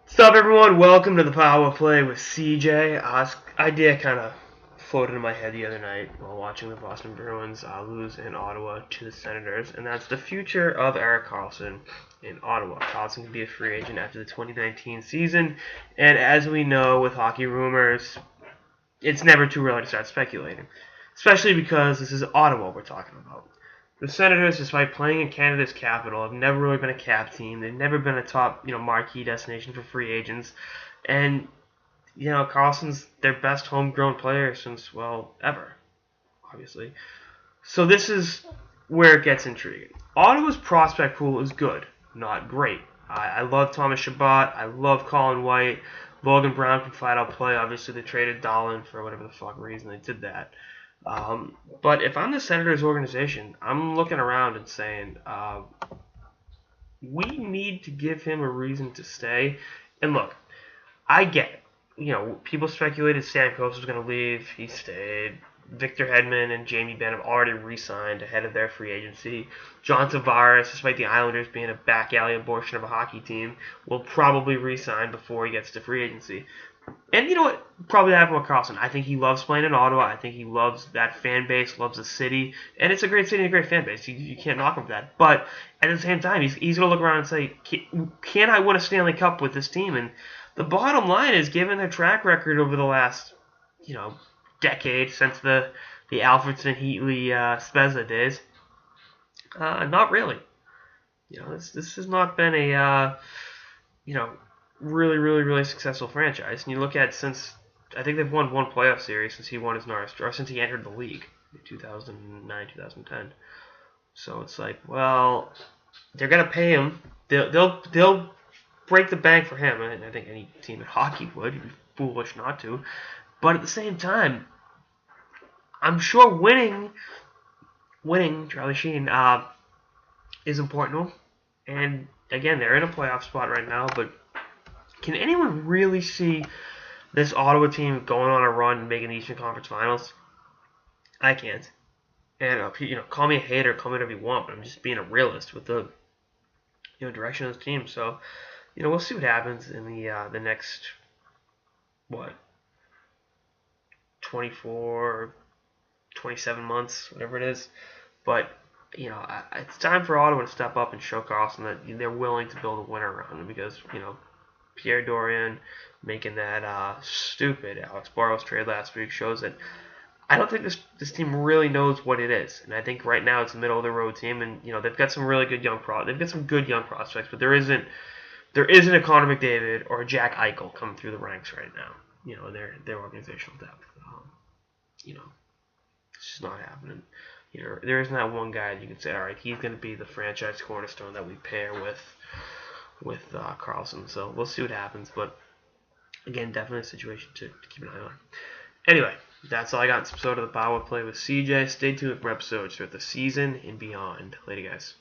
What's up, everyone? Welcome to the Power Play with CJ. This idea kind of floated in my head the other night while watching the Boston Bruins lose in Ottawa to the Senators, and that's the future of Erik Karlsson in Ottawa. Karlsson can be a free agent after the 2019 season, and as we know with hockey rumors, it's never too early to start speculating, especially because this is Ottawa we're talking about. The Senators, despite playing in Canada's capital, have never really been a cap team. They've never been a top, marquee destination for free agents. And, Carlson's their best homegrown player since, ever, obviously. So this is where it gets intriguing. Ottawa's prospect pool is good, not great. I love Thomas Chabot. I love Colin White. Logan Brown can flat out play. Obviously, they traded Dahlin for whatever the fuck reason they did that. But if I'm the Senators organization, I'm looking around and saying, we need to give him a reason to stay. And look, I get it. People speculated Stamkos was going to leave. He stayed. Victor Hedman and Jamie Benn have already re-signed ahead of their free agency. John Tavares, despite the Islanders being a back alley abortion of a hockey team, will probably re-sign before he gets to free agency. And you know what? Probably happened with Karlsson. I think he loves playing in Ottawa. I think he loves that fan base, loves the city. And it's a great city and a great fan base. You can't knock him for that. But at the same time, he's going to look around and say, can I win a Stanley Cup with this team? And the bottom line is, given their track record over the last, decade since the Alfredson, Heatley, Spezza days, not really. This has not been a, really, really, really successful franchise. And you look at since, I think they've won one playoff series since he won his Norris, or since he entered the league in 2009, 2010. So it's like, well, they're gonna pay him. They'll break the bank for him. And I think any team in hockey would. You'd be foolish not to. But at the same time, I'm sure winning, Charlie Sheen, is important to him. And again, they're in a playoff spot right now, but can anyone really see this Ottawa team going on a run and making the Eastern Conference Finals? I can't. And call me a hater, call me whatever you want, but I'm just being a realist with the direction of this team. So we'll see what happens in the next 24, 27 months, whatever it is. But it's time for Ottawa to step up and show Karlsson that they're willing to build a winner around him because Pierre Dorian making that stupid Alex Barros trade last week shows that I don't think this team really knows what it is. And I think right now it's a middle of the road team, and they've got some really good they've got some good young prospects, but there isn't a Connor McDavid or a Jack Eichel coming through the ranks right now. Their organizational depth. It's just not happening. There isn't that one guy that you can say, all right, he's going to be the franchise cornerstone that we pair with Karlsson. So we'll see what happens. But again, definitely a situation to keep an eye on. Anyway, that's all I got in this episode of the Power Play with CJ. Stay tuned for episodes throughout the season and beyond. Later, guys.